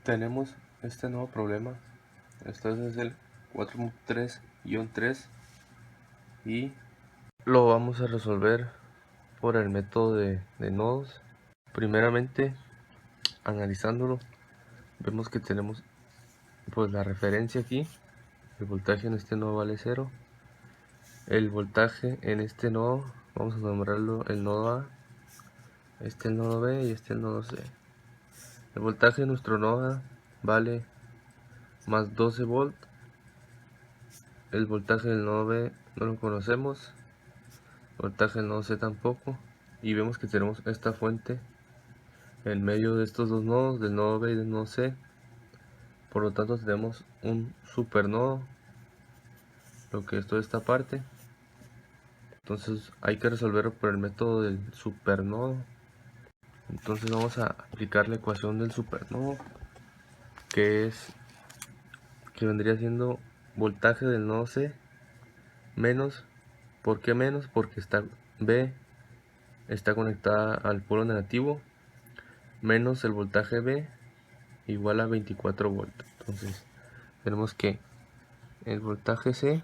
Tenemos este nuevo problema. Este es el 4.3-3 y lo vamos a resolver por el método de nodos. Primeramente, analizándolo, vemos que tenemos pues la referencia aquí. El voltaje en este nodo vale 0. El voltaje en este nodo, vamos a nombrarlo el nodo A, este el nodo B y este el nodo C. El voltaje de nuestro nodo A vale más 12 volt. El voltaje del nodo B no lo conocemos, el voltaje del nodo C tampoco, y vemos que tenemos esta fuente en medio de estos dos nodos, del nodo B y del nodo C. Por lo tanto tenemos un supernodo, lo que es toda esta parte. Entonces hay que resolverlo por el método del supernodo. Entonces vamos a aplicar la ecuación del supernodo, que vendría siendo voltaje del nodo C menos, ¿por qué menos? Porque B está conectada al polo negativo, menos el voltaje B igual a 24 voltios. Entonces tenemos que el voltaje C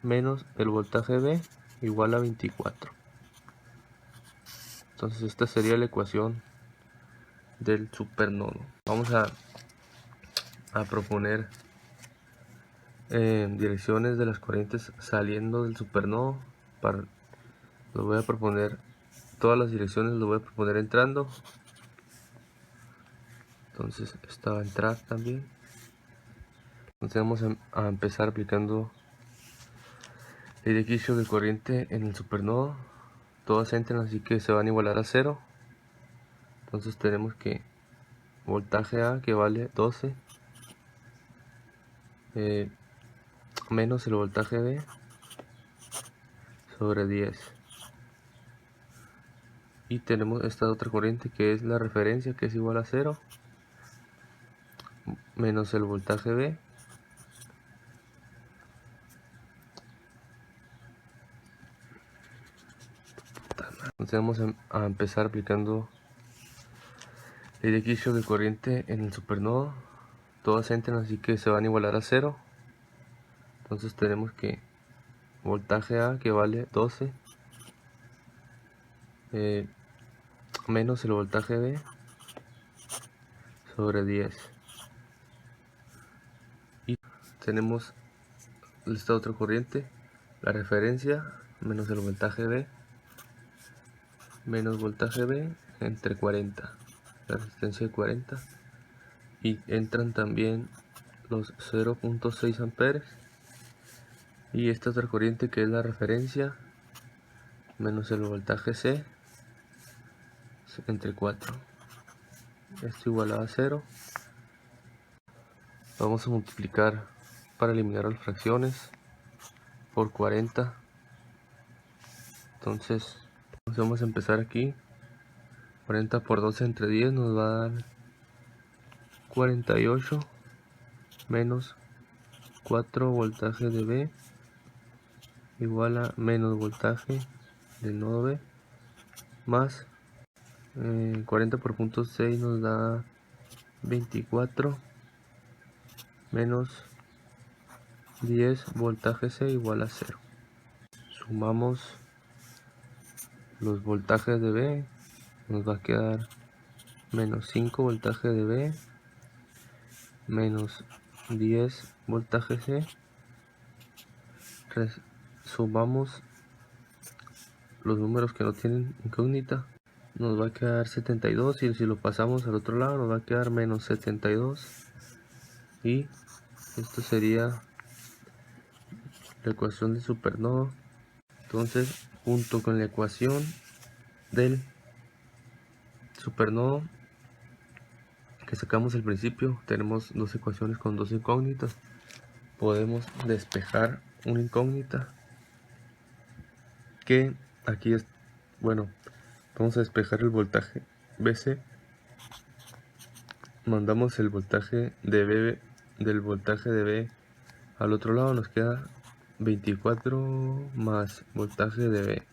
menos el voltaje B igual a 24. Entonces esta sería la ecuación del supernodo. Vamos a proponer direcciones de las corrientes saliendo del supernodo. Lo voy a proponer, todas las direcciones lo voy a proponer entrando. Entonces esta va a entrar también. Entonces vamos a empezar aplicando el equilibrio de corriente en el supernodo. Todas entran, así que se van a igualar a 0. Entonces tenemos que voltaje A, que vale 12, menos el voltaje B sobre 10. Y tenemos esta otra corriente que es la referencia, que es igual a 0, menos el voltaje B Entonces vamos a empezar aplicando el equilibrio de corriente en el supernodo. Todas entran, así que se van a igualar a 0. Entonces tenemos que voltaje A, que vale 12, menos el voltaje B sobre 10. Y tenemos esta otra corriente, la referencia, menos el voltaje B, menos voltaje B entre 40, la resistencia de 40. Y entran también los 0.6 amperes. Y esta otra corriente, que es la referencia, menos el voltaje C entre 4. Esto igualado a 0. Vamos a multiplicar para eliminar las fracciones por 40. Entonces vamos a empezar aquí. 40 por 12 entre 10 nos va a dar 48, menos 4 voltaje de B igual a menos voltaje del nodo B, más 40 por punto 6 nos da 24, menos 10 voltaje C igual a 0. Sumamos los voltajes de B, nos va a quedar menos 5 voltaje de B, menos 10 voltaje C. Sumamos los números que no tienen incógnita, nos va a quedar 72, y si lo pasamos al otro lado nos va a quedar menos 72. Y esto sería la ecuación del supernodo. Entonces, junto con la ecuación del supernodo que sacamos al principio, tenemos dos ecuaciones con dos incógnitas. Podemos despejar una incógnita, que aquí es, bueno, vamos a despejar el voltaje BC. Mandamos el voltaje de B, del voltaje de B al otro lado, nos queda 24 más voltaje de B,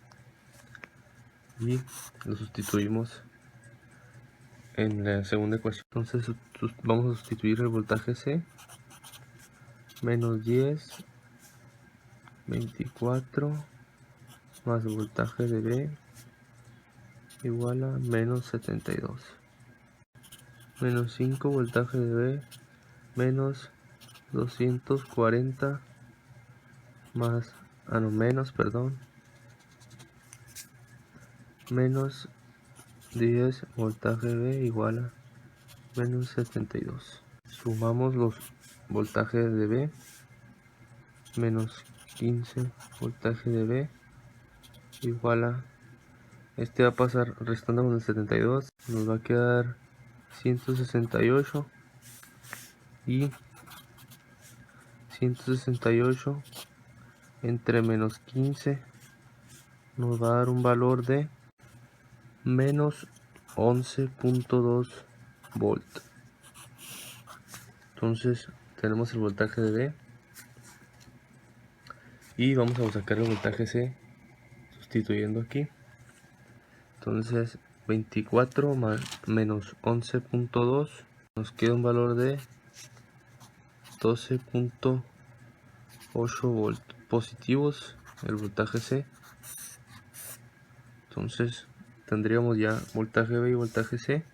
y lo sustituimos en la segunda ecuación. Entonces vamos a sustituir el voltaje C, menos 10, 24, más el voltaje de B, igual a menos 72. Menos 5 voltaje de B, menos 240, más, menos 10 voltaje de B igual a menos 72. Sumamos los voltajes de B, menos 15 voltaje de B igual a, este va a pasar restando con el 72, nos va a quedar 168, y 168 entre menos 15 nos va a dar un valor de menos 11.2 volt. Entonces tenemos el voltaje de B y vamos a sacar el voltaje C sustituyendo aquí. Entonces 24 más menos 11.2 nos queda un valor de 12.8 volt positivos el voltaje C. Entonces tendríamos ya voltaje B y voltaje C.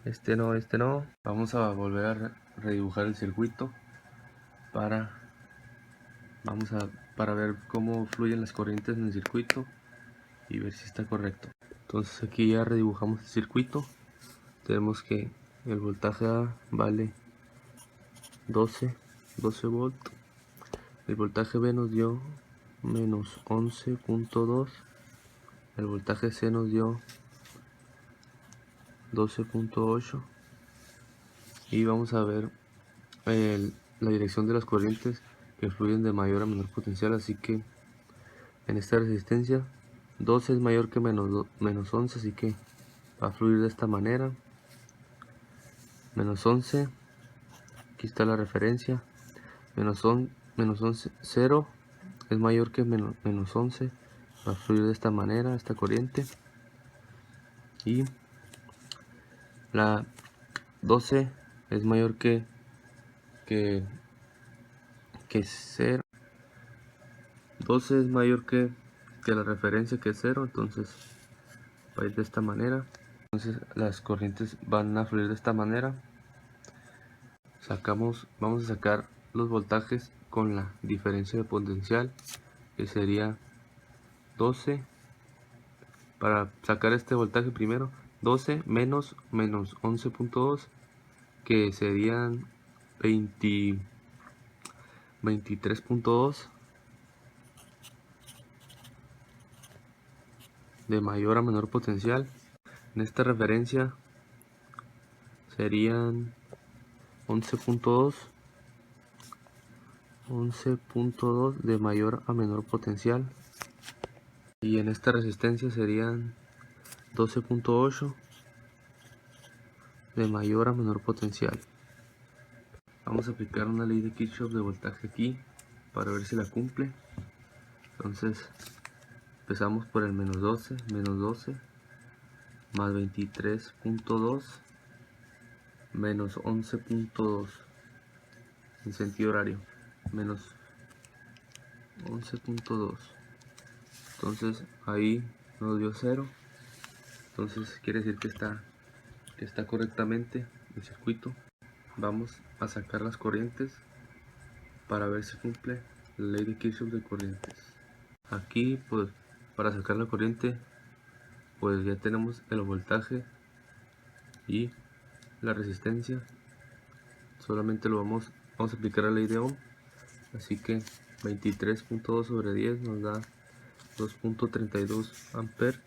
Este no. Vamos a volver a redibujar el circuito para ver cómo fluyen las corrientes en el circuito y ver si está correcto. Entonces aquí ya redibujamos el circuito. Tenemos que el voltaje A vale 12 volt. El voltaje B nos dio menos 11.2. El voltaje C nos dio 12.8. Y vamos a ver la dirección de las corrientes que fluyen de mayor a menor potencial. Así que en esta resistencia 12 es mayor que menos 11, así que va a fluir de esta manera. Menos 11, aquí está la referencia. Menos 11, 0 es mayor que menos 11, va a fluir de esta manera esta corriente. Y la 12 es mayor que 0. 12 es mayor que la referencia, que es 0, entonces va a ir de esta manera. Entonces las corrientes van a fluir de esta manera. Vamos a sacar los voltajes con la diferencia de potencial, que sería 12. Para sacar este voltaje primero, 12 menos 11.2, que serían 23.2, de mayor a menor potencial. En esta referencia serían 11.2 de mayor a menor potencial, y en esta resistencia serían 12.8 de mayor a menor potencial. Vamos a aplicar una ley de Kirchhoff de voltaje aquí para ver si la cumple. Entonces empezamos por el menos 12 más 23.2 menos 11.2 en sentido horario, menos 11.2. entonces ahí nos dio 0. Entonces quiere decir que está correctamente el circuito. Vamos a sacar las corrientes para ver si cumple la ley de Kirchhoff de corrientes. Aquí pues para sacar la corriente pues ya tenemos el voltaje y la resistencia. Solamente vamos a aplicar la ley de Ohm. Así que 23.2 sobre 10 nos da 2.32 amperes.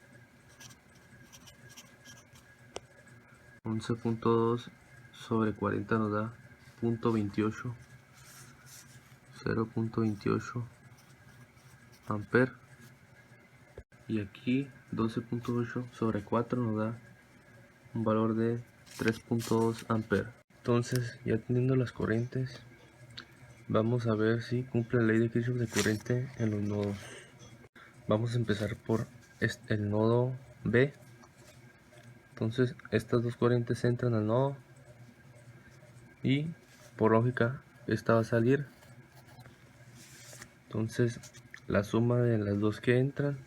11.2 sobre 40 nos da 0.28 amperes. Y aquí 12.8 sobre 4 nos da un valor de 3.2 amperes. Entonces, ya teniendo las corrientes, vamos a ver si cumple la ley de Kirchhoff de corriente en los nodos. Vamos a empezar por el nodo B. Entonces estas dos corrientes entran al nodo y por lógica esta va a salir. Entonces la suma de las dos que entran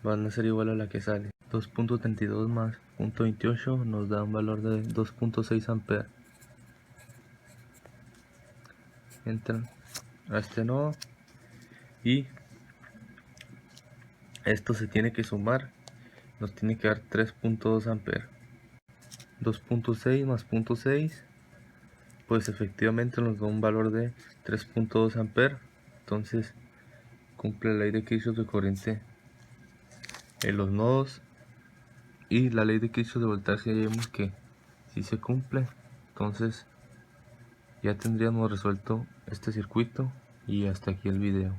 van a ser igual a la que sale. 2.32 más 0.28 nos da un valor de 2.6 amperes. Entran a este nodo y esto se tiene que sumar, nos tiene que dar 3.2 amperes. 2.6 más 0.6, pues efectivamente nos da un valor de 3.2 amperes. Entonces cumple la ley de Kirchhoff de corriente en los nodos y la ley de Kirchhoff de voltaje. Ya vemos que si se cumple, entonces ya tendríamos resuelto este circuito. Y hasta aquí el video.